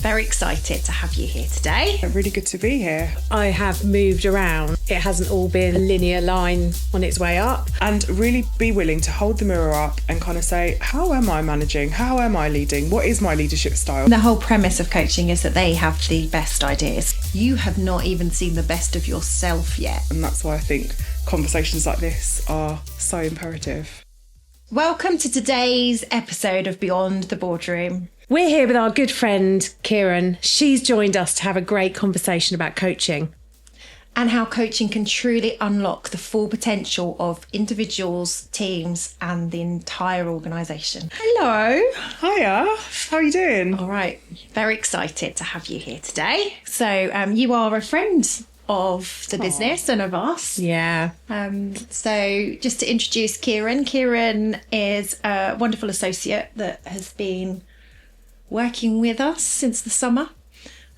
Very excited to have you here today. Really good to be here. I have moved around. It hasn't all been a linear line on its way up. And really be willing to hold the mirror up and kind of say, how am I managing? How am I leading? What is my leadership style? The whole premise of coaching is that they have the best ideas. You have not even seen the best of yourself yet. And that's why I think conversations like this are so imperative. Welcome to today's episode of Beyond the Boardroom. We're here with our good friend, Kiran. She's joined us to have a great conversation about coaching. And how coaching can truly unlock the full potential of individuals, teams, and the entire organisation. Hello. Hiya. How are you doing? All right. Very excited to have you here today. So you are a friend of the business and of us. Yeah. So just to introduce Kiran. Kiran is a wonderful associate that has been working with us since the summer.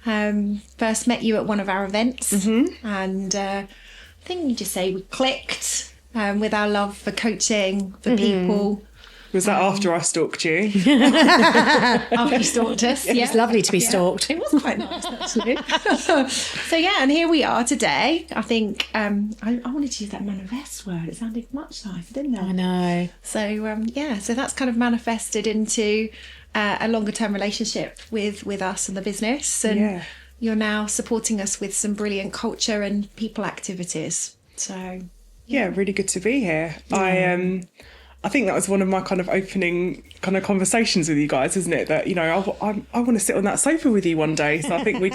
First met you at one of our events, and I think you just say we clicked with our love for coaching, for people. Was that after I stalked you? After you stalked us. Yeah. It's lovely to be stalked. It was quite nice, actually. So yeah, and here we are today. I think I wanted to use that manifest word. It sounded much nicer, didn't it? I know. So so that's kind of manifested into a longer term relationship with us and the business, and you're now supporting us with some brilliant culture and people activities. So yeah, really good to be here. I think that was one of my kind of opening kind of conversations with you guys, isn't it? That, you know, I want to sit on that sofa with you one day. So I think we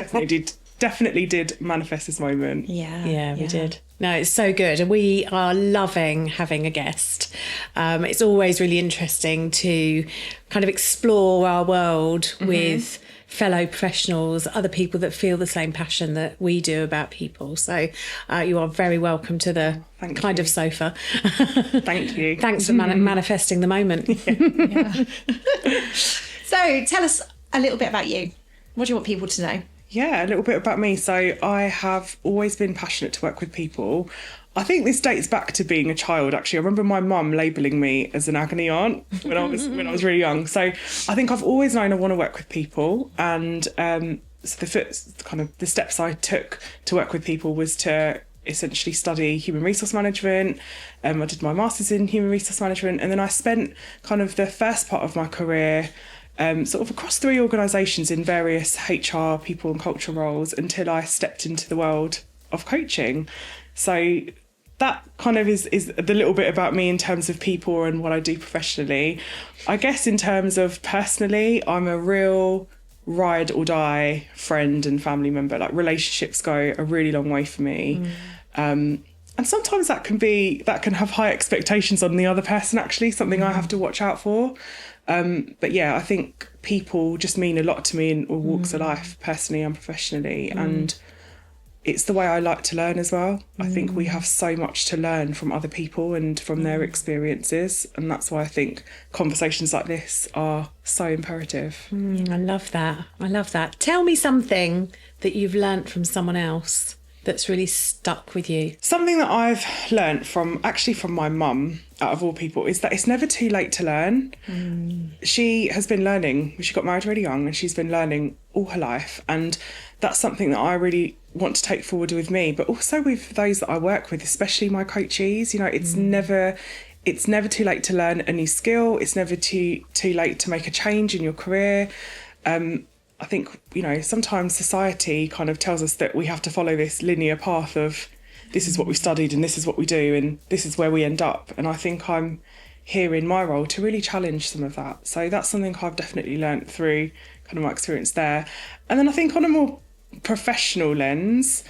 definitely did manifest this moment. Yeah, we did. No, it's so good. And we are loving having a guest. It's always really interesting to kind of explore our world with fellow professionals, other people that feel the same passion that we do about people. So you are very welcome to the of sofa. Thank you. Thanks for manifesting the moment. So tell us a little bit about you. What do you want people to know? Yeah, a little bit about me. So I have always been passionate to work with people. I think this dates back to being a child, actually. I remember my mum labelling me as an agony aunt when I was really young. So I think I've always known I want to work with people. And so the steps I took to work with people was to essentially study human resource management. I did my master's in human resource management. And then I spent kind of the first part of my career sort of across 3 organisations in various HR, people and culture roles until I stepped into the world of coaching. So that kind of is the little bit about me in terms of people and what I do professionally. I guess in terms of personally, I'm a real ride or die friend and family member. Like, relationships go a really long way for me. And sometimes that can have high expectations on the other person, actually, something I have to watch out for. But yeah, I think people just mean a lot to me in all walks of life, personally and professionally. And it's the way I like to learn as well. I think we have so much to learn from other people and from their experiences. And that's why I think conversations like this are so imperative. I love that. Tell me something that you've learnt from someone else that's really stuck with you. Something that I've learnt from my mum, out of all people, is that it's never too late to learn. She has been learning. She got married really young and she's been learning all her life. And that's something that I really want to take forward with me, but also with those that I work with, especially my coachees. You know, it's never too late to learn a new skill. It's never too late to make a change in your career. I think, you know, sometimes society kind of tells us that we have to follow this linear path of this is what we studied and this is what we do and this is where we end up. And I think I'm here in my role to really challenge some of that. So that's something I've definitely learnt through kind of my experience there. And then I think on a more professional lens,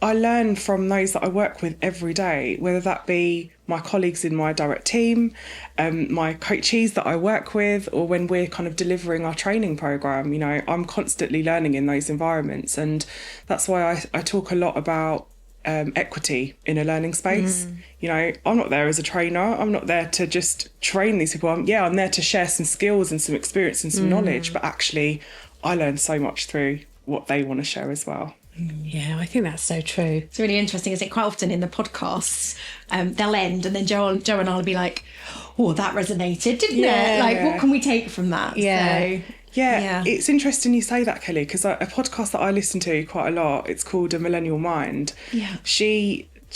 I learn from those that I work with every day, whether that be my colleagues in my direct team, my coachees that I work with, or when we're kind of delivering our training program. You know, I'm constantly learning in those environments. And that's why I talk a lot about equity in a learning space. You know, I'm not there as a trainer. I'm not there to just train these people. I'm there to share some skills and some experience and some knowledge, but actually I learn so much through what they want to share as well. Yeah, I think that's so true. It's really interesting, isn't it? Quite often in the podcasts, they'll end and then Joe and I will be like, oh, that resonated, didn't it? Like, what can we take from that? Yeah. Yeah, it's interesting you say that, Kelly, because a podcast that I listen to quite a lot, it's called A Millennial Mind. Yeah.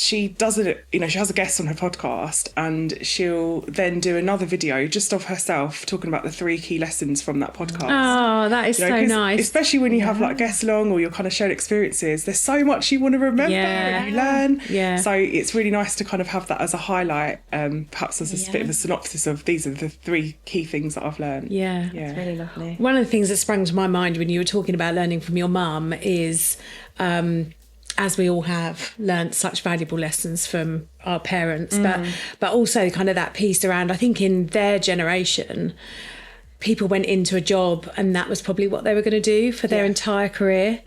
She does it, you know, she has a guest on her podcast, and she'll then do another video just of herself talking about the 3 key lessons from that podcast. Oh, that is You know, so 'cause nice. especially when you have like guests along, or you're kind of sharing experiences, there's so much you want to remember and you learn. Yeah. So it's really nice to kind of have that as a highlight, perhaps as a bit of a synopsis of these are the 3 key things that I've learned. Yeah. It's really lovely. One of the things that sprang to my mind when you were talking about learning from your mum is, as we all have learnt such valuable lessons from our parents, but also kind of that piece around, I think in their generation, people went into a job and that was probably what they were going to do for their entire career.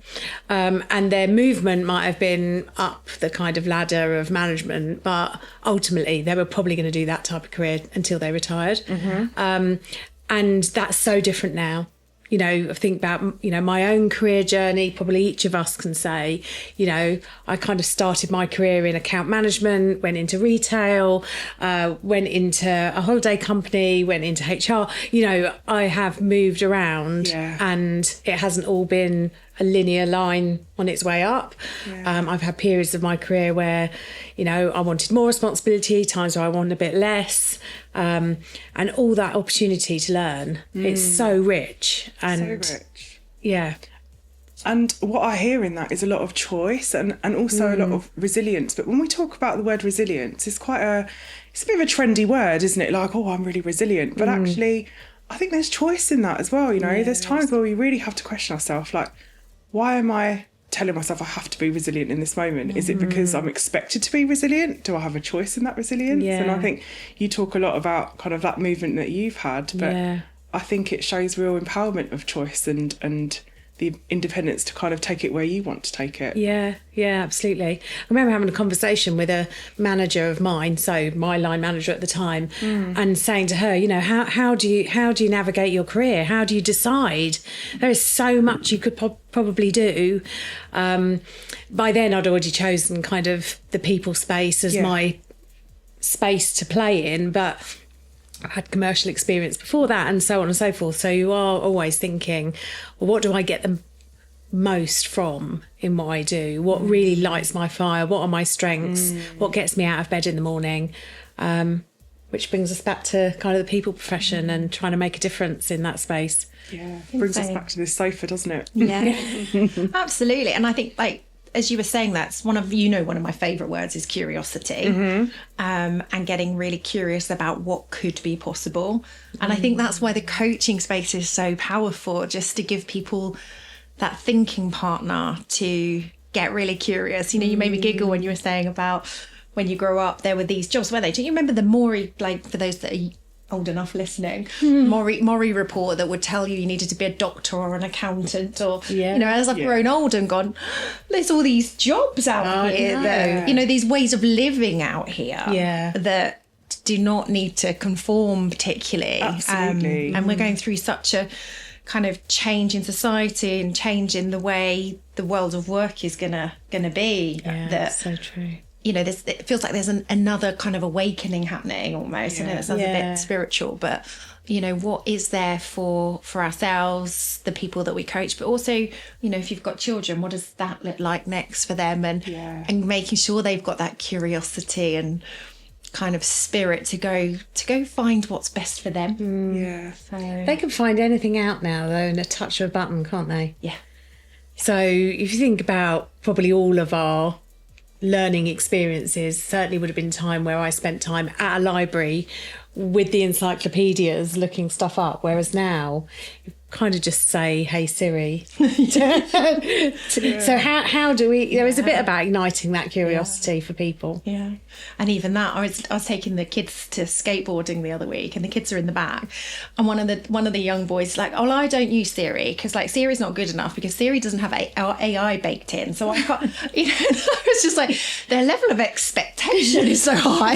And their movement might have been up the kind of ladder of management, but ultimately they were probably going to do that type of career until they retired. And that's so different now. You know, I think about, you know, my own career journey, probably each of us can say, you know, I kind of started my career in account management, went into retail, went into a holiday company, went into HR. You know, I have moved around and it hasn't all been a linear line on its way up. I've had periods of my career where, you know, I wanted more responsibility, times where I wanted a bit less, and all that opportunity to learn. It's so rich. And So rich. Yeah. And what I hear in that is a lot of choice and also a lot of resilience. But when we talk about the word resilience, it's a bit of a trendy word, isn't it? Like, oh, I'm really resilient. But actually, I think there's choice in that as well. You know, there's times where we really have to question ourselves, like, why am I telling myself I have to be resilient in this moment? Is it because I'm expected to be resilient? Do I have a choice in that resilience? Yeah. And I think you talk a lot about kind of that movement that you've had, but I think it shows real empowerment of choice and the independence to kind of take it where you want to take it. Yeah, absolutely. I remember having a conversation with a manager of mine, so my line manager at the time, and saying to her, you know, how do you navigate your career? How do you decide? There is so much you could probably do. By then, I'd already chosen kind of the people space as my space to play in, but I had commercial experience before that and so on and so forth. So you are always thinking, well, what do I get the most from in what I do? What really lights my fire? What are my strengths? What gets me out of bed in the morning? Which brings us back to kind of the people profession and trying to make a difference in that space. Yeah, brings us back to this sofa, doesn't it? Yeah, absolutely. And I think, like, as you were saying, that's one of my favourite words is curiosity, and getting really curious about what could be possible. And I think that's why the coaching space is so powerful, just to give people that thinking partner to get really curious. You know, you made me giggle when you were saying about when you grow up, there were these jobs, were they? Do you remember the Maury, like, for those that are old enough listening, Maury report that would tell you needed to be a doctor or an accountant, or you know, as I've grown old and gone, there's all these jobs out here that, you know, these ways of living out here that do not need to conform particularly. Absolutely. And we're going through such a kind of change in society and change in the way the world of work is gonna be. That's so true. You know, it feels like there's another kind of awakening happening almost. I know that sounds a bit spiritual, but, you know, what is there for ourselves, the people that we coach, but also, you know, if you've got children, what does that look like next for them? And making sure they've got that curiosity and kind of spirit to go find what's best for them. So They can find anything out now, though, in a touch of a button, can't they? Yeah. So if you think about probably all of our learning experiences, certainly would have been time where I spent time at a library with the encyclopedias looking stuff up, whereas now you kind of just say, hey Siri. So how do we, there is a bit about igniting that curiosity for people. And even that, I was taking the kids to skateboarding the other week, and the kids are in the back, and one of the young boys is like, oh, I don't use Siri because, like, Siri's not good enough because Siri doesn't have our AI baked in, so I can't. You know, it's just like their level of expectation is so high.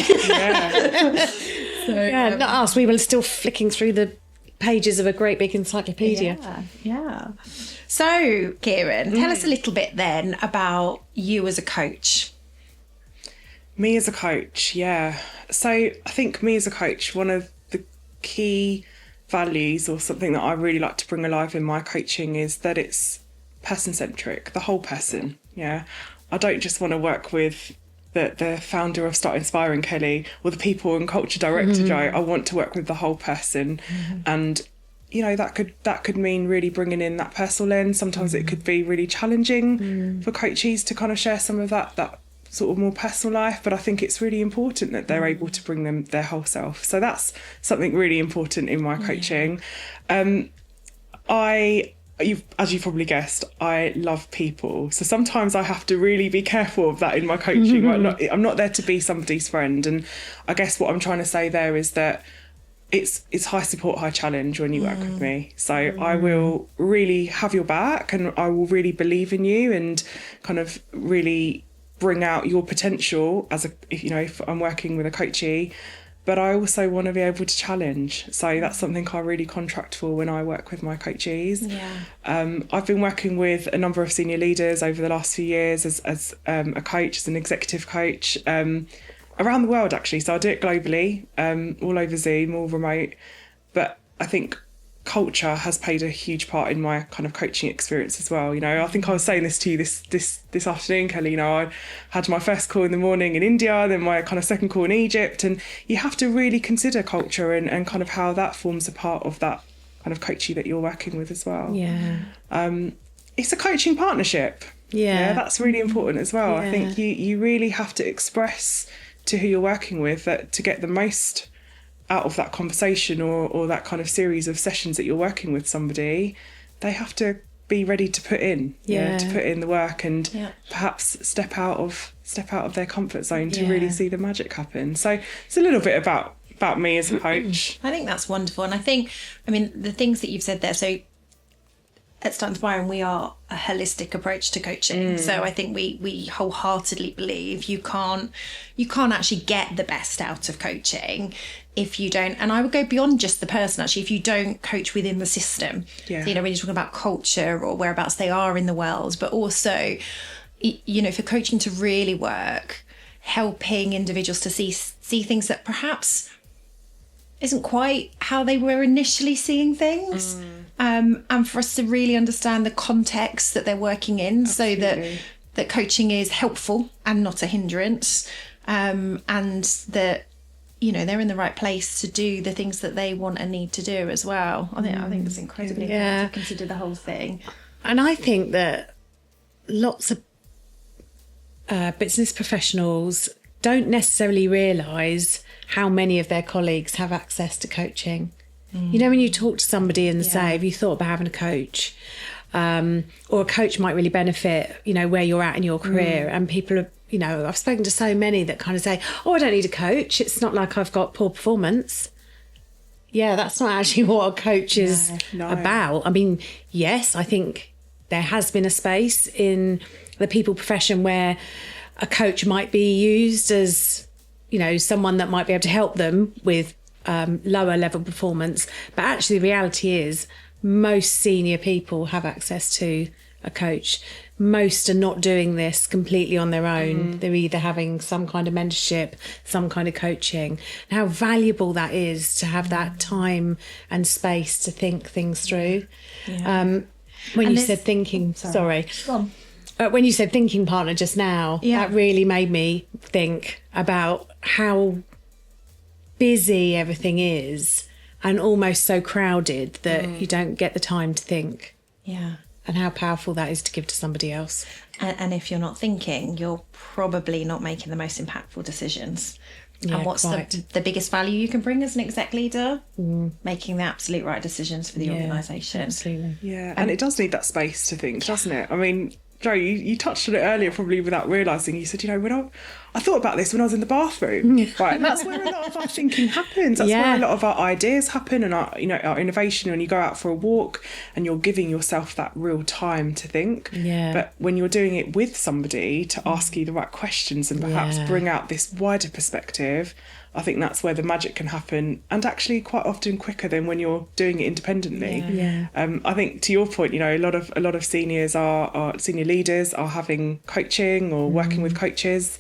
Not us, we were still flicking through the pages of a great big encyclopedia. So Kiran, tell us a little bit then about you as a coach. Me as a coach, So I think me as a coach, one of the key values, or something that I really like to bring alive in my coaching, is that it's person-centric, the whole person. Yeah, I don't just want to work with the founder of Start Inspiring, Kelly, or the people and culture director, Joe. I want to work with the whole person. And that could mean really bringing in that personal lens. Sometimes it could be really challenging for coaches to kind of share some of that sort of more personal life, but I think it's really important that they're able to bring them their whole self. So that's something really important in my coaching. As you've probably guessed, I love people. So sometimes I have to really be careful of that in my coaching. Right? I'm not there to be somebody's friend. And I guess what I'm trying to say there is that it's high support, high challenge when you work with me. So I will really have your back, and I will really believe in you and kind of really bring out your potential if I'm working with a coachee. But I also want to be able to challenge. So that's something I really contract for when I work with my coachees. I've been working with a number of senior leaders over the last few years as a coach, as an executive coach, around the world actually. So I do it globally, all over Zoom, all remote. But I think culture has played a huge part in my kind of coaching experience as well. I think I was saying this to you this afternoon, Kelly. I had my first call in the morning in India, then my kind of second call in Egypt, and you have to really consider culture and kind of how that forms a part of that kind of coachee that you're working with as well. It's a coaching partnership. That's really important as well. I think you really have to express to who you're working with that to get the most out of that conversation or that kind of series of sessions that you're working with somebody, they have to be ready to put in the work and perhaps step out of their comfort zone to really see the magic happen. So it's a little bit about me as a coach. I think that's wonderful. And I think, the things that you've said there, so at Start Inspiring, we are a holistic approach to coaching. So I think we wholeheartedly believe you can't actually get the best out of coaching if you don't, and I would go beyond just the person actually, if you don't coach within the system. So, when you're talking about culture or whereabouts they are in the world, but also, for coaching to really work, helping individuals to see things that perhaps isn't quite how they were initially seeing things. And for us to really understand the context that they're working in. Absolutely. So that coaching is helpful and not a hindrance, and that they're in the right place to do the things that they want and need to do as well. I think it's incredibly important to consider the whole thing. And I think that lots of business professionals don't necessarily realise how many of their colleagues have access to coaching. When you talk to somebody and say, have you thought about having a coach? Or a coach might really benefit, where you're at in your career. And people are, I've spoken to so many that kind of say, I don't need a coach. It's not like I've got poor performance. Yeah, that's not actually what a coach is about. Yes, I think there has been a space in the people profession where a coach might be used as, someone that might be able to help them with lower level performance. But actually the reality is most senior people have access to a coach. Most are not doing this completely on their own. They're either having some kind of mentorship, some kind of coaching. And how valuable that is to have that time and space to think things through. When you said thinking, when you said thinking partner just now, that really made me think about how busy everything is and almost so crowded that you don't get the time to think. And how powerful that is to give to somebody else. And if you're not thinking, you're probably not making the most impactful decisions. And what's the biggest value you can bring as an exec leader? Making the absolute right decisions for the organisation. Absolutely. Yeah, and it does need that space to think, doesn't it? Joe, you touched on it earlier, probably without realising. You said, when I thought about this when I was in the bathroom. Right, and that's where a lot of our thinking happens. That's where a lot of our ideas happen, and our innovation. When you go out for a walk and you're giving yourself that real time to think. But when you're doing it with somebody to ask you the right questions and perhaps bring out this wider perspective, I think that's where the magic can happen, and actually quite often quicker than when you're doing it independently. I think to your point, a lot of seniors are senior leaders are having coaching or working with coaches.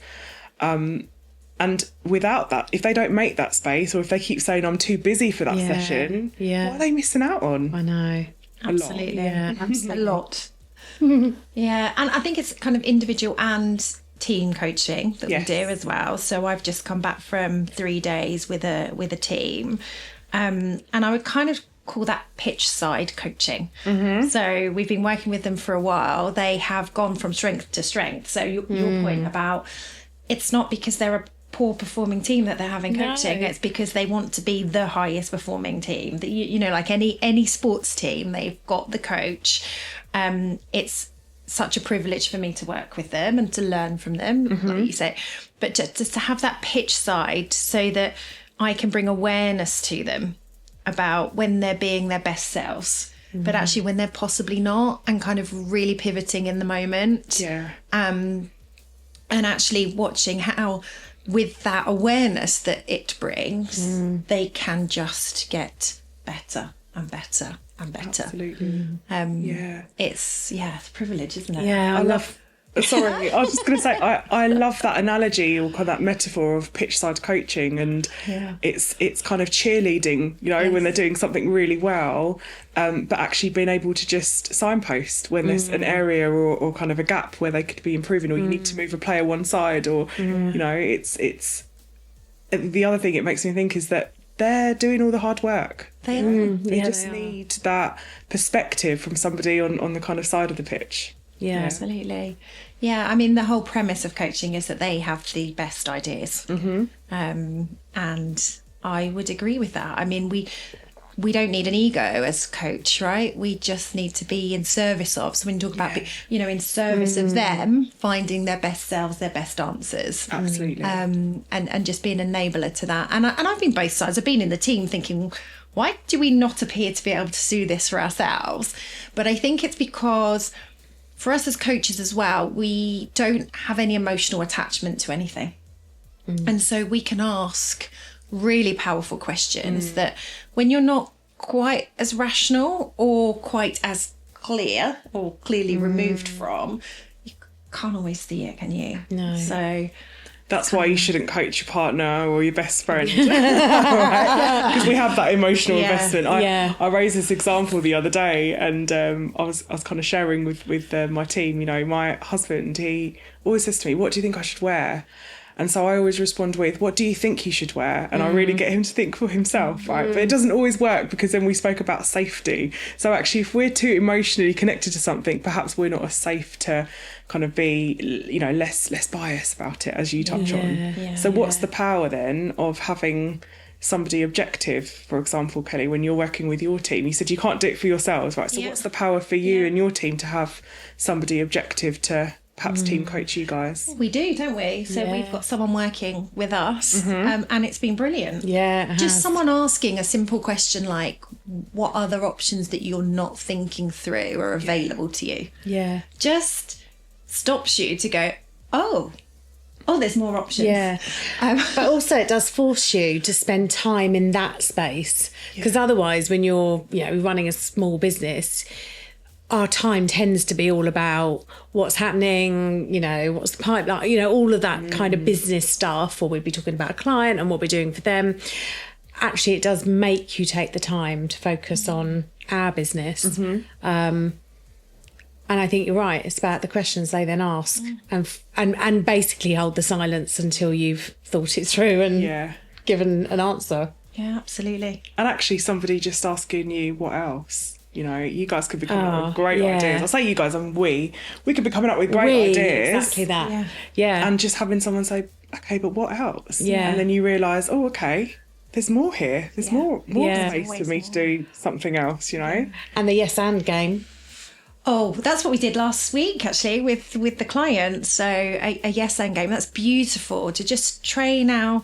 And without that, if they don't make that space, or if they keep saying I'm too busy for that session, what are they missing out on? I know. Absolutely. Yeah, A lot. Yeah. And I think it's kind of individual and team coaching that we do as well. So I've just come back from 3 days with a team. And I would kind of call that pitch side coaching. So we've been working with them for a while. They have gone from strength to strength. So your point about it's not because they're a poor performing team that they're having coaching. It's because they want to be the highest performing team. That you know, like any sports team, they've got the coach. It's such a privilege for me to work with them and to learn from them, like you say. But just to have that pitch side, so that I can bring awareness to them about when they're being their best selves, but actually when they're possibly not, and kind of really pivoting in the moment. And actually watching how, with that awareness that it brings, they can just get better and better and better. Absolutely. It's a privilege, isn't it? Yeah, I love. Sorry, I was just going to say I love that analogy, or kind of that metaphor of pitch side coaching, and it's kind of cheerleading, you know, when they're doing something really well, but actually being able to just signpost when there's an area or kind of a gap where they could be improving, or you need to move a player one side, or you know, it's the other thing it makes me think is that they're doing all the hard work. They are. They just need that perspective from somebody on the kind of side of the pitch. Yeah, absolutely. Yeah, I mean, the whole premise of coaching is that they have the best ideas. And I would agree with that. I mean, we don't need an ego as coach, right? We just need to be in service of. So when you talk about, you know, in service of them, finding their best selves, their best answers. Absolutely. And just being an enabler to that. And I've been both sides. I've been in the team thinking, why do we not appear to be able to do this for ourselves? But I think it's because for us as coaches as well, we don't have any emotional attachment to anything. And so we can ask really powerful questions that when you're not quite as rational or quite as clear or clearly removed from, you can't always see it, can you? No. So that's why you shouldn't coach your partner or your best friend, because we have that emotional investment. I raised this example the other day, and I was kind of sharing with my team. You know, my husband, he always says to me, "What do you think I should wear?" And so I always respond with, "What do you think he should wear?" And I really get him to think for himself, right? But it doesn't always work, because then we spoke about safety. So actually, if we're too emotionally connected to something, perhaps we're not as safe to kind of be, you know, less biased about it, as you touch on. So what's the power then of having somebody objective? For example, Kelly, when you're working with your team, you said you can't do it for yourselves, right? So what's the power for you and your team to have somebody objective to perhaps team coach you guys? We do, don't we? So we've got someone working with us, and it's been brilliant. Yeah, it just has. someone asking a simple question like, what other options that you're not thinking through are available to you? Yeah. Just stops you to go, oh, there's more options. Yeah. But also it does force you to spend time in that space, because otherwise, when you're, you know, running a small business, our time tends to be all about what's happening, you know, what's the pipeline, you know, all of that kind of business stuff, or we'd be talking about a client and what we're doing for them. Actually, it does make you take the time to focus on our business. And I think you're right. It's about the questions they then ask, and basically hold the silence until you've thought it through and given an answer. Yeah, absolutely. And actually somebody just asking you what else. You know, you guys could be coming up with great ideas. I say you guys, and we could be coming up with great ideas. Exactly that. Yeah. And just having someone say, okay, but what else? Yeah. And then you realise, oh, okay, there's more here. There's more space for me to do something else, you know? And the yes and game. Oh, that's what we did last week, actually, with the client. So a yes and game. That's beautiful, to just train our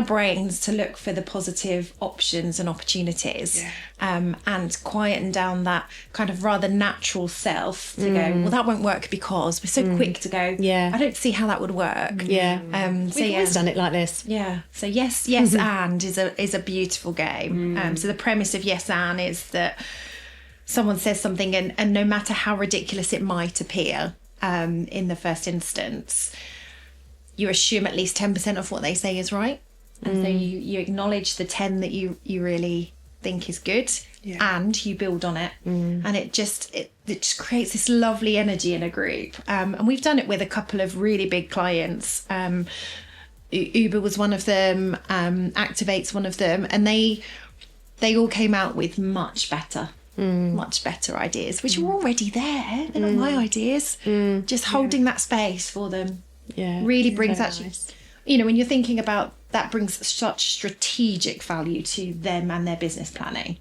brains to look for the positive options and opportunities, and quieten down that kind of rather natural self to go, well, that won't work because we're so quick to go, I don't see how that would work. We've always done it like this. So yes and is a beautiful game. So the premise of yes and is that someone says something, and no matter how ridiculous it might appear in the first instance, you assume at least 10% of what they say is right. And so you acknowledge the 10 that you really think is good, and you build on it. And it just creates this lovely energy in a group. And we've done it with a couple of really big clients. Uber was one of them, Activate's one of them, and they all came out with much better ideas, which were already there. They're not my ideas. Just holding that space for them really brings Nice. when you're thinking about that, brings such strategic value to them and their business planning.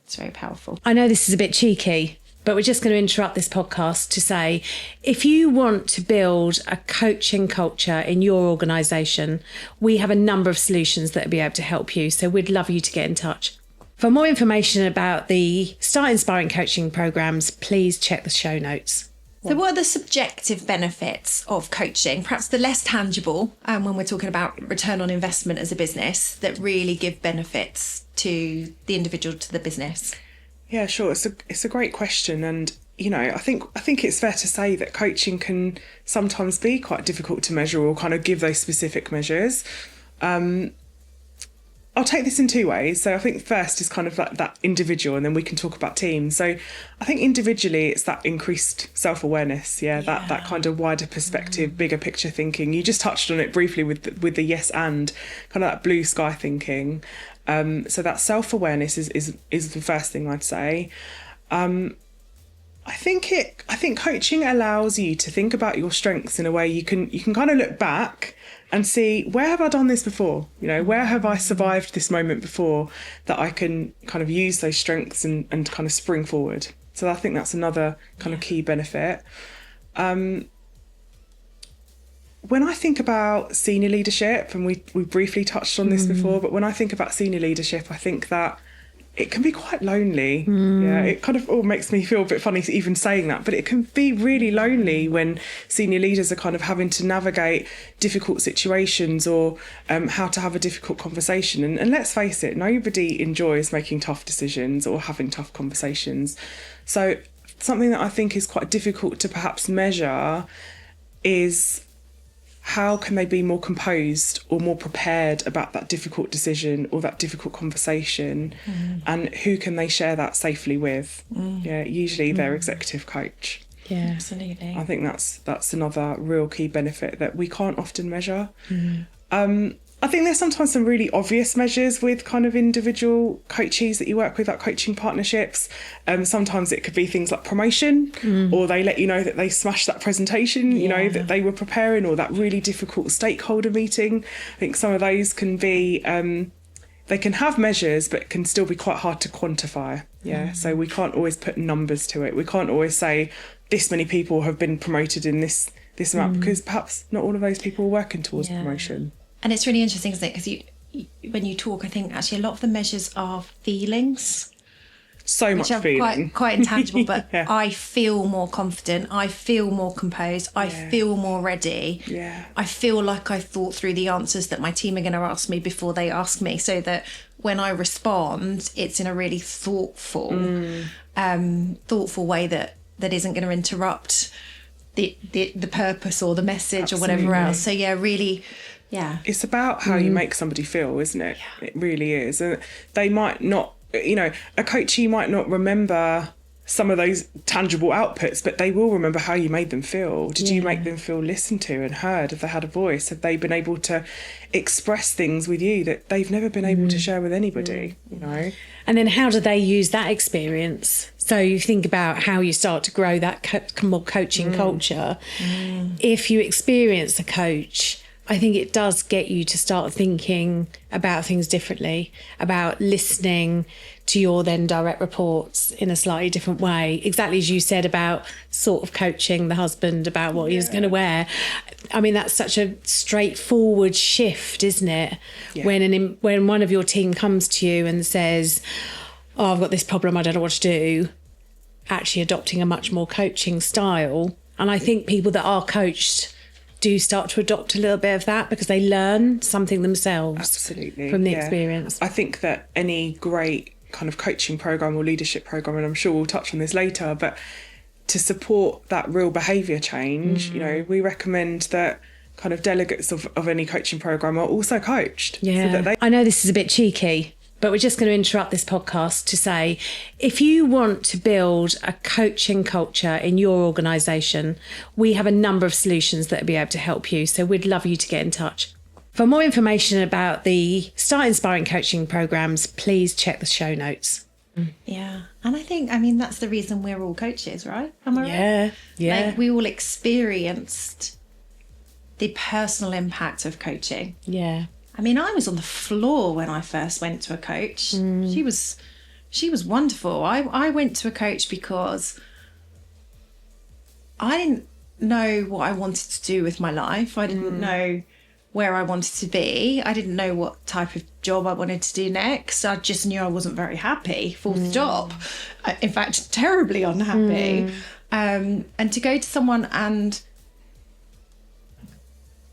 It's very powerful. I know this is a bit cheeky, but we're just going to interrupt this podcast to say, if you want to build a coaching culture in your organisation, we have a number of solutions that will be able to help you. So we'd love you to get in touch. For more information about the Start Inspiring Coaching programmes, please check the show notes. So what are the subjective benefits of coaching, perhaps the less tangible, when we're talking about return on investment as a business, that really give benefits to the individual, to the business? Yeah, sure. It's a great question, and I think it's fair to say that coaching can sometimes be quite difficult to measure or kind of give those specific measures. I'll take this in two ways. So I think first is kind of like that individual, and then we can talk about teams. So I think individually it's that increased self-awareness, that kind of wider perspective, bigger picture thinking. You just touched on it briefly with the yes and kind of that blue sky thinking. So that self-awareness is the first thing I'd say. I think coaching allows you to think about your strengths in a way you can kind of look back and see, where have I done this before? Where have I survived this moment before, that I can kind of use those strengths and kind of spring forward. So I think that's another kind of key benefit. When I think about senior leadership, and we briefly touched on this before, but when I think about senior leadership, I think that it can be quite lonely. Yeah, it kind of all makes me feel a bit funny even saying that, but it can be really lonely when senior leaders are kind of having to navigate difficult situations or how to have a difficult conversation. And let's face it, nobody enjoys making tough decisions or having tough conversations. So something that I think is quite difficult to perhaps measure is, how can they be more composed or more prepared about that difficult decision or that difficult conversation, and who can they share that safely with? Usually their executive coach. Yeah, Absolutely. I think that's another real key benefit that we can't often measure. I think there's sometimes some really obvious measures with kind of individual coaches that you work with, like coaching partnerships. Sometimes it could be things like promotion, or they let you know that they smashed that presentation, that they were preparing, or that really difficult stakeholder meeting. I think some of those can be, they can have measures, but can still be quite hard to quantify. So we can't always put numbers to it. We can't always say this many people have been promoted in this amount, because perhaps not all of those people are working towards promotion. And it's really interesting, isn't it? Because when you talk, I think actually a lot of the measures are feelings. So much feeling. Quite intangible, but I feel more confident. I feel more composed. I feel more ready. I feel like I thought through the answers that my team are going to ask me before they ask me, so that when I respond, it's in a really thoughtful way that isn't going to interrupt the purpose or the message or whatever else. So really. Yeah. It's about how you make somebody feel, isn't it? Yeah. It really is. And they might not, a coachee might not remember some of those tangible outputs, but they will remember how you made them feel. Did you make them feel listened to and heard? Have they had a voice? Have they been able to express things with you that they've never been able to share with anybody, And then how do they use that experience? So you think about how you start to grow that more coaching culture. If you experience a coach, I think it does get you to start thinking about things differently, about listening to your then direct reports in a slightly different way. Exactly as you said about sort of coaching the husband about what he was going to wear. I mean, that's such a straightforward shift, isn't it? Yeah. When one of your team comes to you and says, "Oh, I've got this problem, I don't know what to do," actually adopting a much more coaching style. And I think people that are coached do start to adopt a little bit of that, because they learn something themselves from the experience. I think that any great kind of coaching program or leadership program, and I'm sure we'll touch on this later, but to support that real behaviour change, we recommend that kind of delegates of any coaching program are also coached. Yeah. So that they... I know this is a bit cheeky, but we're just going to interrupt this podcast to say, if you want to build a coaching culture in your organisation, we have a number of solutions that will be able to help you. So we'd love you to get in touch. For more information about the Start Inspiring coaching programs, please check the show notes. Yeah. And I think, I mean, that's the reason we're all coaches, right? Am I right? Yeah, yeah. Like, we all experienced the personal impact of coaching. Yeah. I mean, I was on the floor when I first went to a coach. She was wonderful. I went to a coach because I didn't know what I wanted to do with my life. I didn't know where I wanted to be. I didn't know what type of job I wanted to do next. I just knew I wasn't very happy, full stop. In fact, terribly unhappy. And to go to someone and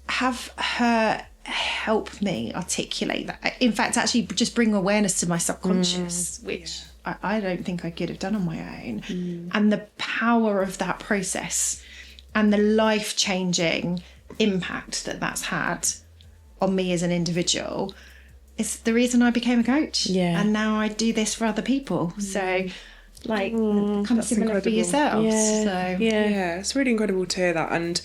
have her help me articulate that. In fact, actually just bring awareness to my subconscious, which I don't think I could have done on my own. And the power of that process and the life-changing impact that that's had on me as an individual is the reason I became a coach. Yeah. And now I do this for other people. So, like, kind of similar incredible. for yourselves. Yeah. So, Yeah, it's really incredible to hear that. And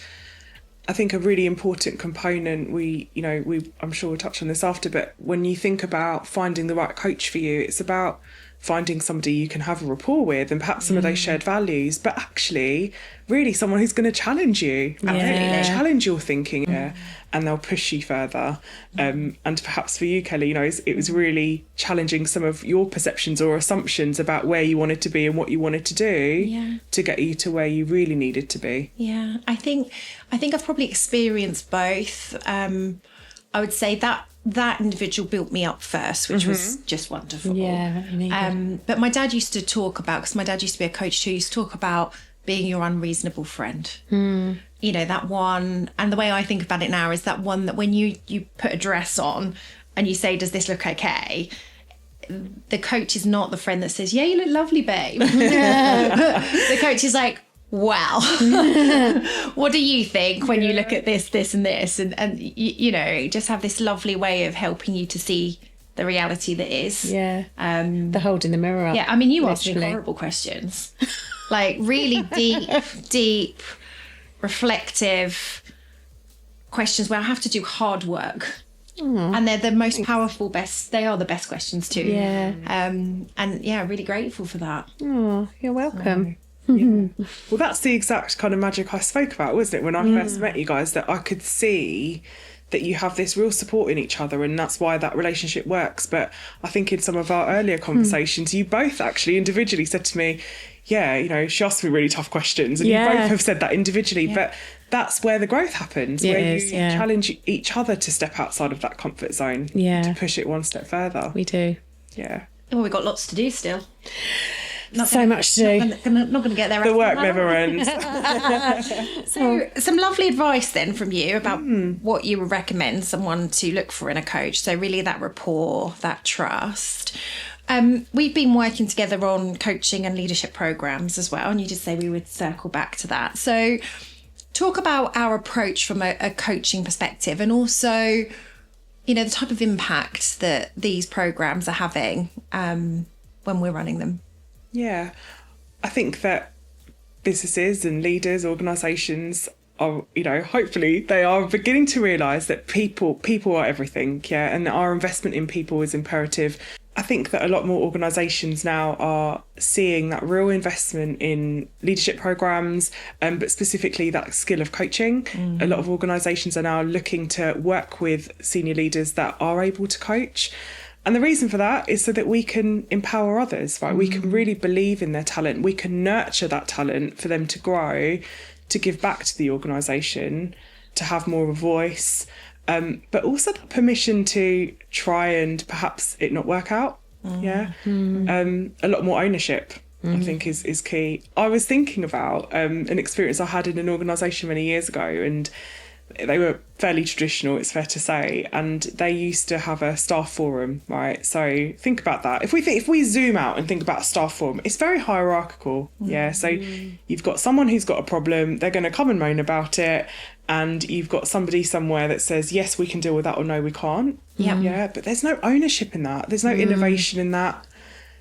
I think a really important component, I'm sure we'll touch on this after, but when you think about finding the right coach for you, it's about finding somebody you can have a rapport with and perhaps some of those shared values, but actually really someone who's going to challenge you and really challenge your thinking, and they'll push you further. And perhaps for you, Kelly, it was really challenging some of your perceptions or assumptions about where you wanted to be and what you wanted to do to get you to where you really needed to be. Yeah, I think I've probably experienced both. I would say that individual built me up first, which was just wonderful. Yeah, really good. But my dad used to talk about, because my dad used to be a coach too, used to talk about being your unreasonable friend. You know, that one, and the way I think about it now is that one that when you put a dress on and you say, does this look okay? The coach is not the friend that says, yeah, you look lovely, babe. The coach is like, wow, what do you think when you look at this, and this? And you know, just have this lovely way of helping you to see the reality that is. Yeah. The holding the mirror up. Yeah, I mean, you asked me literally. horrible questions. Like really deep, reflective questions where I have to do hard work. And they're the most powerful, they are the best questions too. Yeah. And yeah, really grateful for that. Oh, you're welcome. Well, that's the exact kind of magic I spoke about, wasn't it, when I first met you guys, that I could see that you have this real support in each other, and that's why that relationship works. But I think in some of our earlier conversations, you both actually individually said to me, yeah, she asked me really tough questions, and you both have said that individually, but that's where the growth happens, where you challenge each other to step outside of that comfort zone, to push it one step further. We do. Yeah. Well, we've got lots to do still. So much to do. Not going to get there. The work never ends. So, some lovely advice then from you about what you would recommend someone to look for in a coach. So, really, that rapport, that trust. We've been working together on coaching and leadership programs as well, and you did say we would circle back to that. So, talk about our approach from a coaching perspective, and also, the type of impact that these programs are having when we're running them. Yeah, I think that businesses and leaders, organisations are, hopefully they are beginning to realise that people are everything, and that our investment in people is imperative. I think that a lot more organisations now are seeing that real investment in leadership programmes, but specifically that skill of coaching. A lot of organisations are now looking to work with senior leaders that are able to coach. And the reason for that is so that we can empower others, right? We can really believe in their talent. We can nurture that talent for them to grow, to give back to the organisation, to have more of a voice, but also that permission to try and perhaps it not work out. A lot more ownership, I think, is key. I was thinking about an experience I had in an organisation many years ago, and they were fairly traditional, it's fair to say, and they used to have a staff forum, right? So think about that. If we zoom out and think about a staff forum, it's very hierarchical. So you've got someone who's got a problem, they're going to come and moan about it, and you've got somebody somewhere that says, yes, we can deal with that, or no, we can't. Yep. Yeah, but there's no ownership in that. There's no innovation in that.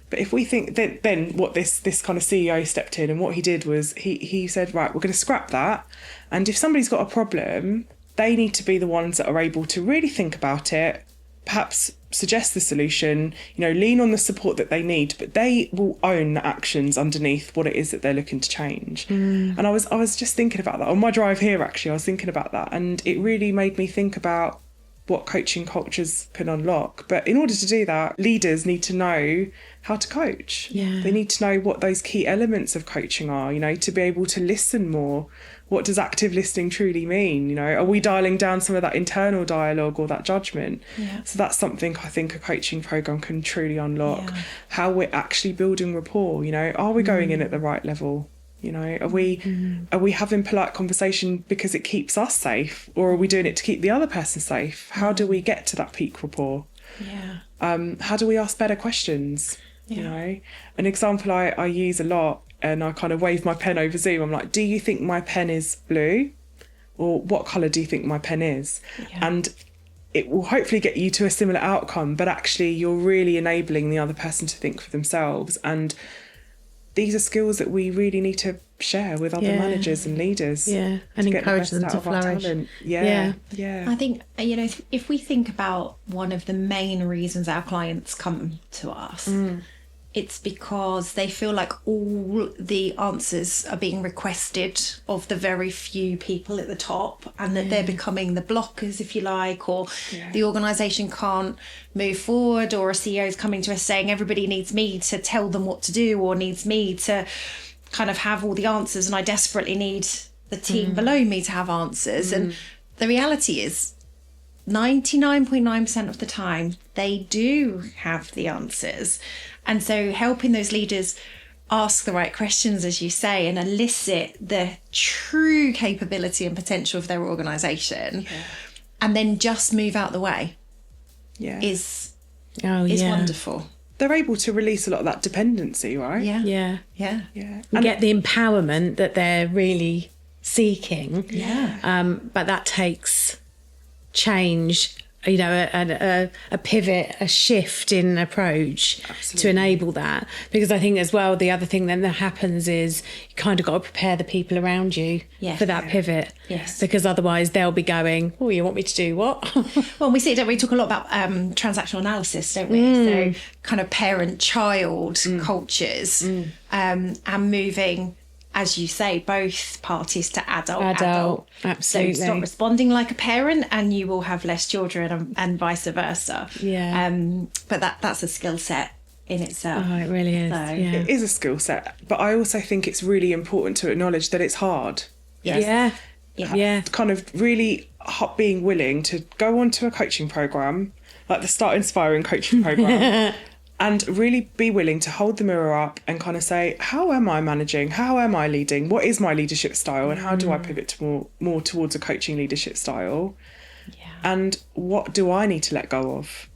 But if we think that, then what this kind of CEO stepped in, and what he did was he said, right, we're going to scrap that. And if somebody's got a problem, they need to be the ones that are able to really think about it, perhaps suggest the solution, lean on the support that they need, but they will own the actions underneath what it is that they're looking to change. And I was just thinking about that on my drive here. Actually, I was thinking about that, and it really made me think about what coaching cultures can unlock. But in order to do that, leaders need to know how to coach. They need to know what those key elements of coaching are, to be able to listen more. What does active listening truly mean? Are we dialing down some of that internal dialogue or that judgment? So that's something I think a coaching program can truly unlock. How we're actually building rapport. Are we going in at the right level? Are we having polite conversation because it keeps us safe, or are we doing it to keep the other person safe? How do we get to that peak rapport? How do we ask better questions? An example I use a lot, and I kind of wave my pen over Zoom. I'm like, do you think my pen is blue? Or what colour do you think my pen is? And it will hopefully get you to a similar outcome, but actually you're really enabling the other person to think for themselves. And these are skills that we really need to share with other managers and leaders. And encourage them to flourish. I think, if we think about one of the main reasons our clients come to us, it's because they feel like all the answers are being requested of the very few people at the top, and that they're becoming the blockers, if you like, or the organisation can't move forward, or a CEO is coming to us saying everybody needs me to tell them what to do, or needs me to kind of have all the answers, and I desperately need the team below me to have answers. And the reality is 99.9% of the time they do have the answers. And so helping those leaders ask the right questions, as you say, and elicit the true capability and potential of their organisation, and then just move out the way is wonderful. They're able to release a lot of that dependency, right? And And get the empowerment that they're really seeking. But that takes change, a pivot, a shift in approach to enable that. Because I think as well, the other thing then that happens is you kind of got to prepare the people around you for that pivot. Because otherwise they'll be going, oh, you want me to do what? Well, we see it, don't we? Talk a lot about transactional analysis, don't we? So kind of parent-child cultures, and moving, as you say, both parties to adult. Absolutely. So stop responding like a parent and you will have less children, and vice versa. But that's a skill set in itself. Oh, it really is. It is a skill set, but I also think it's really important to acknowledge that it's hard. Kind of really being willing to go onto a coaching program, like the Start Inspiring coaching program, and really be willing to hold the mirror up and kind of say, how am I managing? How am I leading? What is my leadership style? And how do I pivot to more towards a coaching leadership style? And what do I need to let go of?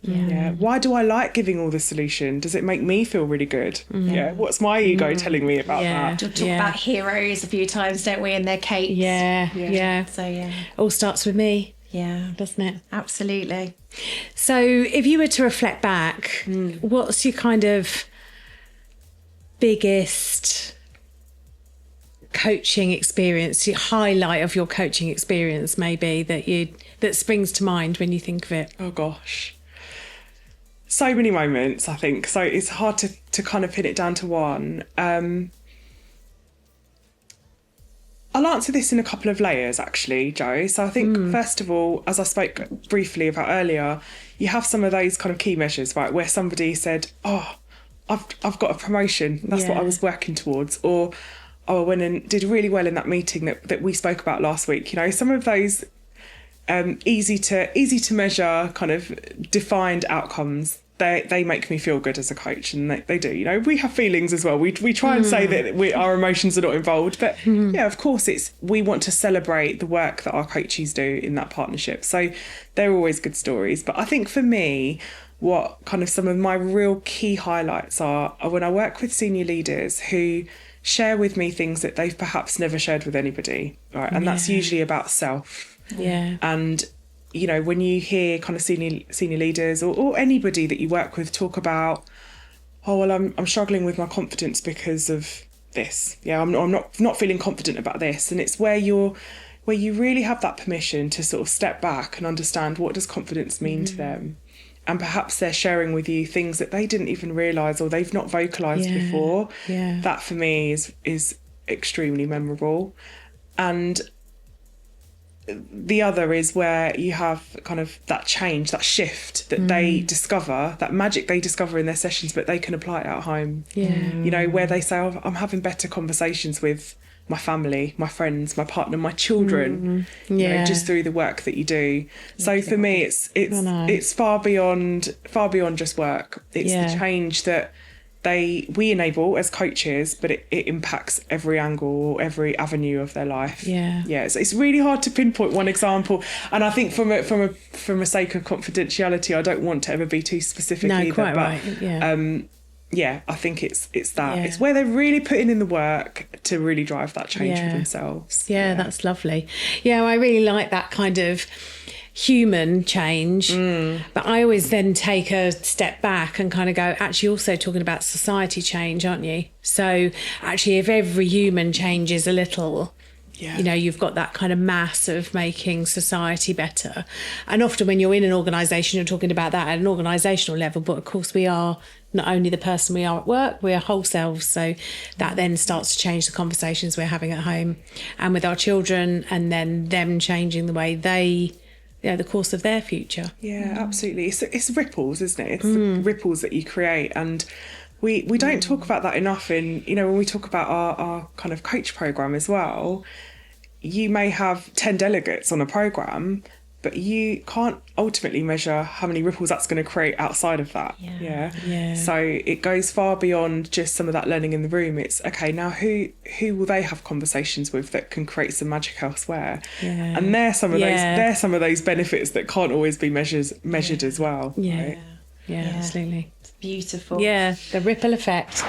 Why do I like giving all the solution? Does it make me feel really good? What's my ego telling me about that? We'll talk about heroes a few times, don't we, and their capes. So all starts with me. Doesn't it? Absolutely. So if you were to reflect back, what's your kind of biggest coaching experience, your highlight of your coaching experience maybe that springs to mind when you think of it? Oh gosh, so many moments, I think. So it's hard to kind of pin it down to one. I'll answer this in a couple of layers, actually, Jo. So I think, first of all, as I spoke briefly about earlier, you have some of those kind of key measures, right, where somebody said, oh, I've got a promotion. That's what I was working towards. Or, oh, I went and did really well in that meeting that we spoke about last week. Some of those easy to measure kind of defined outcomes, they make me feel good as a coach, and they do. We have feelings as well. We try and say that our emotions are not involved, but of course we want to celebrate the work that our coaches do in that partnership. So they're always good stories. But I think for me, what kind of some of my real key highlights are when I work with senior leaders who share with me things that they've perhaps never shared with anybody, right? And that's usually about self. Yeah. And, you know, when you hear kind of senior leaders or anybody that you work with talk about, oh, well, I'm struggling with my confidence because of this. Yeah, I'm not feeling confident about this. And it's where you really have that permission to sort of step back and understand, what does confidence mean to them? And perhaps they're sharing with you things that they didn't even realise or they've not vocalised before. Yeah. That for me is extremely memorable. And the other is where you have kind of that change, that shift that they discover, that magic they discover in their sessions, but they can apply it at home. Yeah. You know, where they say, oh, I'm having better conversations with my family, my friends, my partner, my children, you know, just through the work that you do. So for me, it's far beyond just work. It's the change that we enable as coaches, but it impacts every angle, every avenue of their life. It's really hard to pinpoint one example, and I think from a sake of confidentiality, I don't want to ever be too specific either. Quite but right. I think it's that. It's where they're really putting in the work to really drive that change for themselves. That's lovely. I really like that kind of human change, but I always then take a step back and kind of go, actually also talking about society change, aren't you? So actually, if every human changes a little, you know, you've got that kind of mass of making society better. And often when you're in an organisation, you're talking about that at an organisational level, but of course we are not only the person we are at work, we are whole selves. So that then starts to change the conversations we're having at home and with our children, and then them changing the way they, the course of their future. Yeah, absolutely. It's ripples, isn't it? It's the ripples that you create. And we don't talk about that enough in, you know, when we talk about our kind of coach program as well. You may have 10 delegates on a program, but you can't ultimately measure how many ripples that's going to create outside of that. So it goes far beyond just some of that learning in the room. It's okay, now who will they have conversations with that can create some magic elsewhere? And they're some of those benefits that can't always be measured as well. Right? Absolutely. It's beautiful. The ripple effect.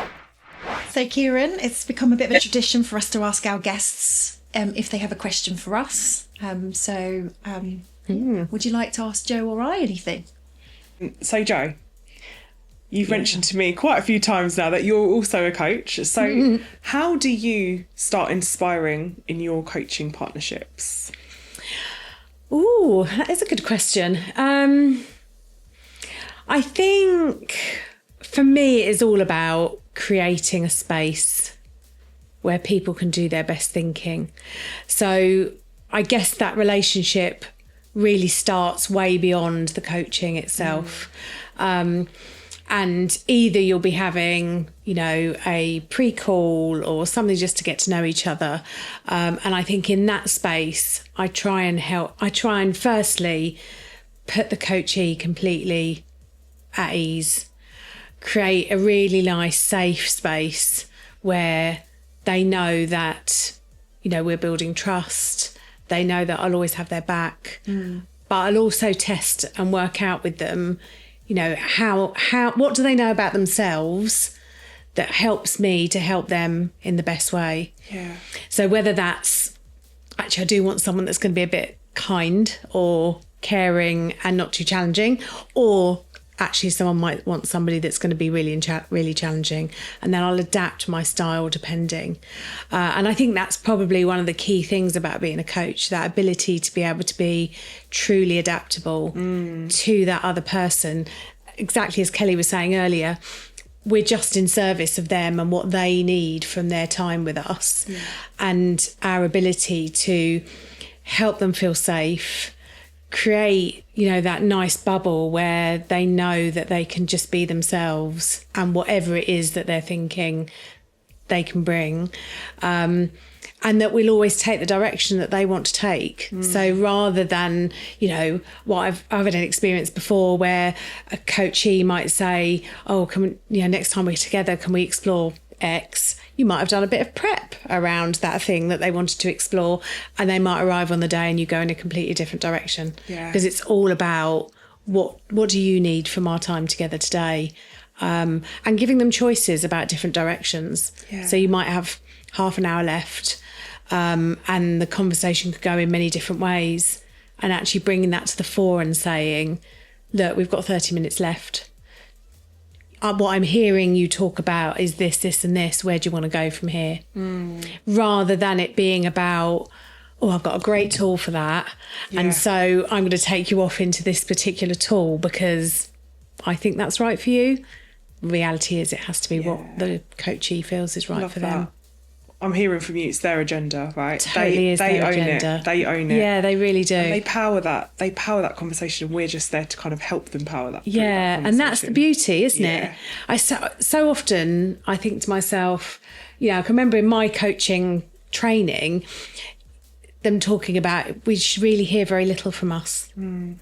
So Kiran, it's become a bit of a tradition for us to ask our guests if they have a question for us. Would you like to ask Jo or I anything? So Jo, you've mentioned to me quite a few times now that you're also a coach. So how do you start inspiring in your coaching partnerships? Ooh, that is a good question. I think for me, it's all about creating a space where people can do their best thinking. So I guess that relationship really starts way beyond the coaching itself. And either you'll be having, you know, a pre-call or something just to get to know each other. And I think in that space, I try and firstly put the coachee completely at ease, create a really nice, safe space where they know that, you know, we're building trust. They know that I'll always have their back. But I'll also test and work out with them, you know, what do they know about themselves that helps me to help them in the best way. So whether that's, actually I do want someone that's going to be a bit kind or caring and not too challenging, or actually someone might want somebody that's going to be really challenging, and then I'll adapt my style depending. And I think that's probably one of the key things about being a coach, that ability to be able to be truly adaptable to that other person. Exactly as Kelly was saying earlier, we're just in service of them and what they need from their time with us, and our ability to help them feel safe, create, you know, that nice bubble where they know that they can just be themselves, and whatever it is that they're thinking they can bring, and that we'll always take the direction that they want to take. So rather than, you know, what I've had an experience before where a coachee might say, oh, can we, you know, next time we're together, can we explore X? You might have done a bit of prep around that thing that they wanted to explore, and they might arrive on the day and you go in a completely different direction. Because it's all about what do you need from our time together today, and giving them choices about different directions. Yeah. So you might have half an hour left, and the conversation could go in many different ways, and actually bringing that to the fore and saying, look, we've got 30 minutes left. What I'm hearing you talk about is this, this and this. Where do you want to go from here? Rather than it being about, oh, I've got a great tool for that. Yeah. And so I'm going to take you off into this particular tool because I think that's right for you. Reality is it has to be what the coachee feels is right Love for them. that. I'm hearing from you, it's their agenda, right? Totally is their own agenda. it. They own it. Yeah, they really do. And they power that. They power that conversation. We're just there to kind of help them power that. Yeah, that and that's the beauty, isn't Yeah. it? I so often I think to myself, I can remember in my coaching training, them talking about we should really hear very little from us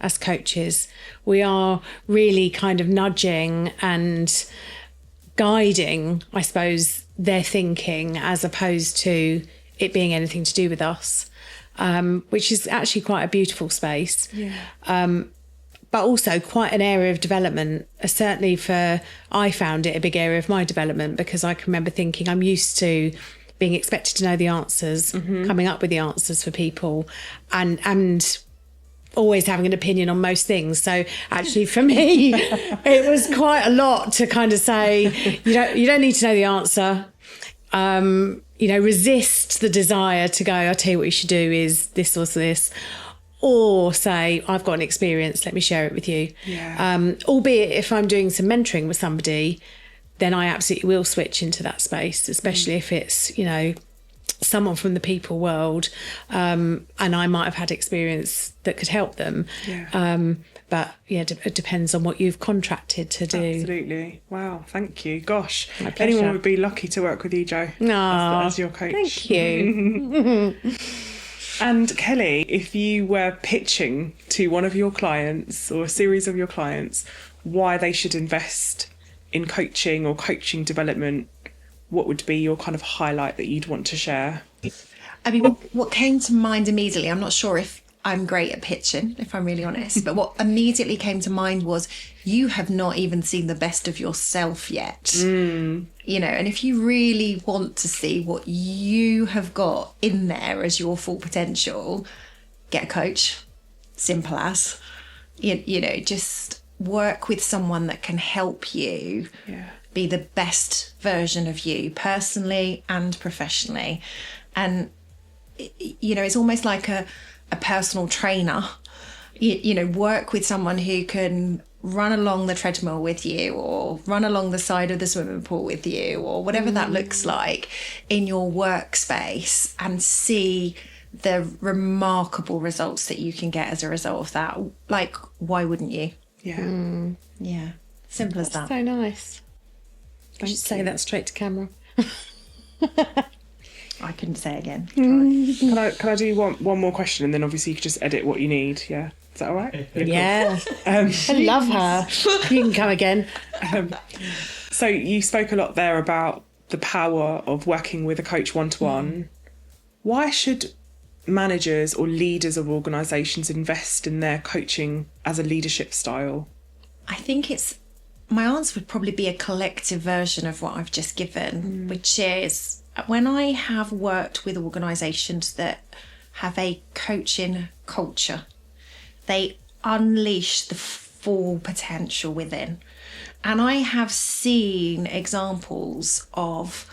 as coaches. We are really kind of nudging and guiding, I suppose, their thinking as opposed to it being anything to do with us, which is actually quite a beautiful space. Yeah. But also quite an area of development. Certainly I found it a big area of my development because I can remember thinking I'm used to being expected to know the answers, coming up with the answers for people and always having an opinion on most things. So actually for me, it was quite a lot to kind of say, you don't need to know the answer. Resist the desire to go, I'll tell you what you should do is this or this. Or say, I've got an experience, let me share it with you. Yeah. Albeit if I'm doing some mentoring with somebody, then I absolutely will switch into that space, especially if it's, someone from the people world, and I might have had experience that could help them. Yeah. But it depends on what you've contracted to do. Absolutely. Wow. Thank you. Gosh, My pleasure. anyone would be lucky to work with you, Jo, as your coach. Thank you. And Kelly, if you were pitching to one of your clients or a series of your clients why they should invest in coaching or coaching development, what would be your kind of highlight that you'd want to share? I mean, what came to mind immediately, I'm not sure if I'm great at pitching, if I'm really honest, but what immediately came to mind was you have not even seen the best of yourself yet. And if you really want to see what you have got in there as your full potential, get a coach. Simple as. Just work with someone that can help you be the best version of you personally and professionally. And it's almost like a personal trainer. Work with someone who can run along the treadmill with you or run along the side of the swimming pool with you or whatever that looks like in your workspace, and see the remarkable results that you can get as a result of that. Like, why wouldn't you? Yeah. Yeah. Simple as that. So nice. I should say that straight to camera. I couldn't say it again. Can I do one more question, and then obviously you can just edit what you need? Yeah, is that all right? Yeah. I love her. You can come again. So you spoke a lot there about the power of working with a coach one-to-one. Why should managers or leaders of organisations invest in their coaching as a leadership style? I think my answer would probably be a collective version of what I've just given, which is when I have worked with organisations that have a coaching culture, they unleash the full potential within. And I have seen examples of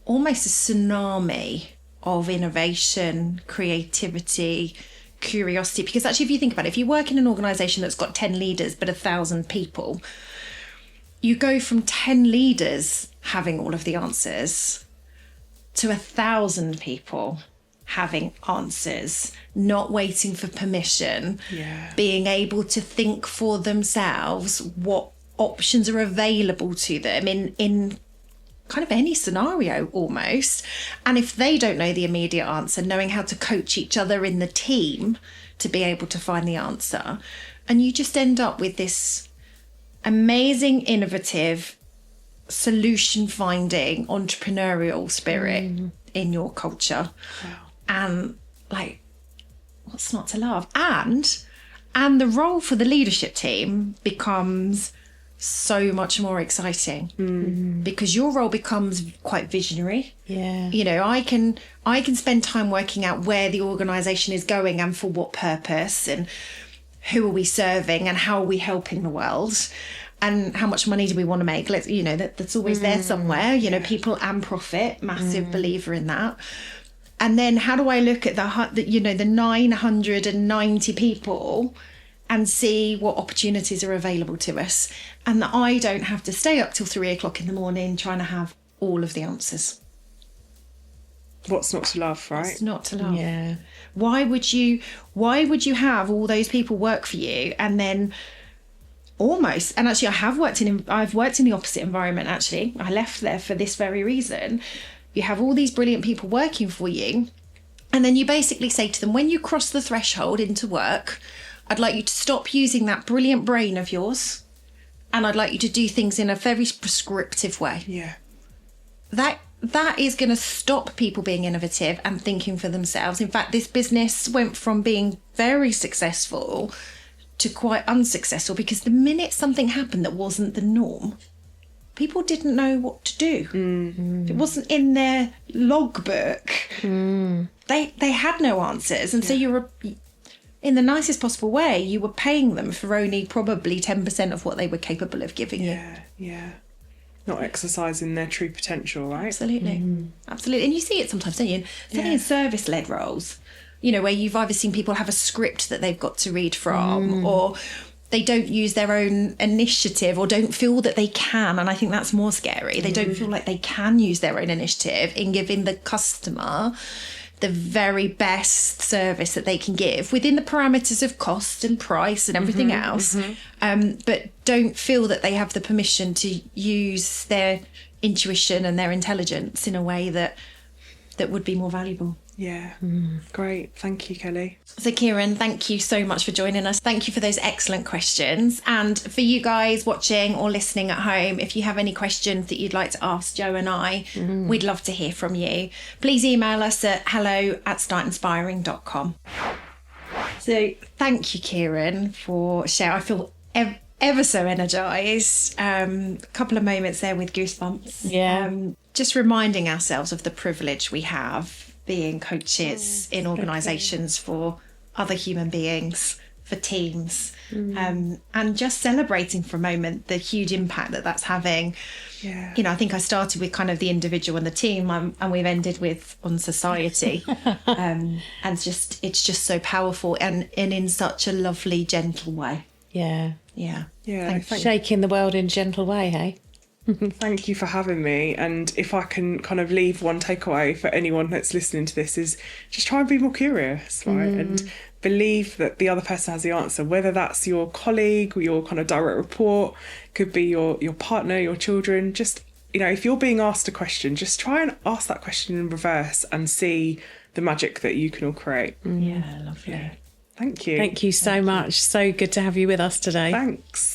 almost a tsunami of innovation, creativity, curiosity. Because actually, if you think about it, if you work in an organisation that's got 10 leaders but 1,000 people, you go from 10 leaders having all of the answers to 1,000 people having answers, not waiting for permission, being able to think for themselves what options are available to them in kind of any scenario almost. And if they don't know the immediate answer, knowing how to coach each other in the team to be able to find the answer. And you just end up with this amazing, innovative, solution finding, entrepreneurial spirit in your culture. Wow. And like, what's not to love? And the role for the leadership team becomes so much more exciting because your role becomes quite visionary. Yeah. You know, I can spend time working out where the organisation is going and for what purpose, and who are we serving and how are we helping the world, and how much money do we want to make. Let's, you know, that's always there somewhere, you know, people and profit, massive believer in that. And then how do I look at the you know, the 990 people and see what opportunities are available to us, and that I don't have to stay up till 3 o'clock in the morning trying to have all of the answers. What's not to love, right? It's not to love. Yeah. Why would you have all those people work for you and then almost, and actually I've worked in the opposite environment. Actually, I left there for this very reason. You have all these brilliant people working for you, and then you basically say to them, when you cross the threshold into work, I'd like you to stop using that brilliant brain of yours, and I'd like you to do things in a very prescriptive way. Yeah. That is going to stop people being innovative and thinking for themselves. In fact, this business went from being very successful to quite unsuccessful because the minute something happened that wasn't the norm, people didn't know what to do. If it wasn't in their logbook, they had no answers. And so you were, in the nicest possible way, you were paying them for only probably 10% of what they were capable of giving you. Yeah. Not exercising their true potential, right? Absolutely. Absolutely. And you see it sometimes, don't you? Certainly in service-led roles, you know, where you've either seen people have a script that they've got to read from, or they don't use their own initiative, or don't feel that they can. And I think that's more scary. They don't feel like they can use their own initiative in giving the customer the very best service that they can give within the parameters of cost and price and everything else, but don't feel that they have the permission to use their intuition and their intelligence in a way that would be more valuable. Yeah. Great. Thank you, Kelly. So Kiran, thank you so much for joining us. Thank you for those excellent questions. And for you guys watching or listening at home, if you have any questions that you'd like to ask Joe and I, we'd love to hear from you. Please email us at hello@startinspiring.com. So thank you, Kiran, for sharing. I feel ever so energised. A couple of moments there with goosebumps. Yeah. Just reminding ourselves of the privilege we have being coaches in organisations for other human beings, for teams, and just celebrating for a moment the huge impact that that's having. Yeah. You know, I think I started with kind of the individual and the team, and we've ended with on society. And it's just so powerful and in such a lovely, gentle way. Yeah. Yeah. Yeah. Shaking the world in a gentle way, hey? Thank you for having me. And if I can kind of leave one takeaway for anyone that's listening to this, is just try and be more curious, right? And believe that the other person has the answer, whether that's your colleague or your kind of direct report, could be your partner, your children. Just, you know, if you're being asked a question, just try and ask that question in reverse and see the magic that you can all create. Yeah, lovely. Thank you. Thank you so much. So good to have you with us today. Thanks.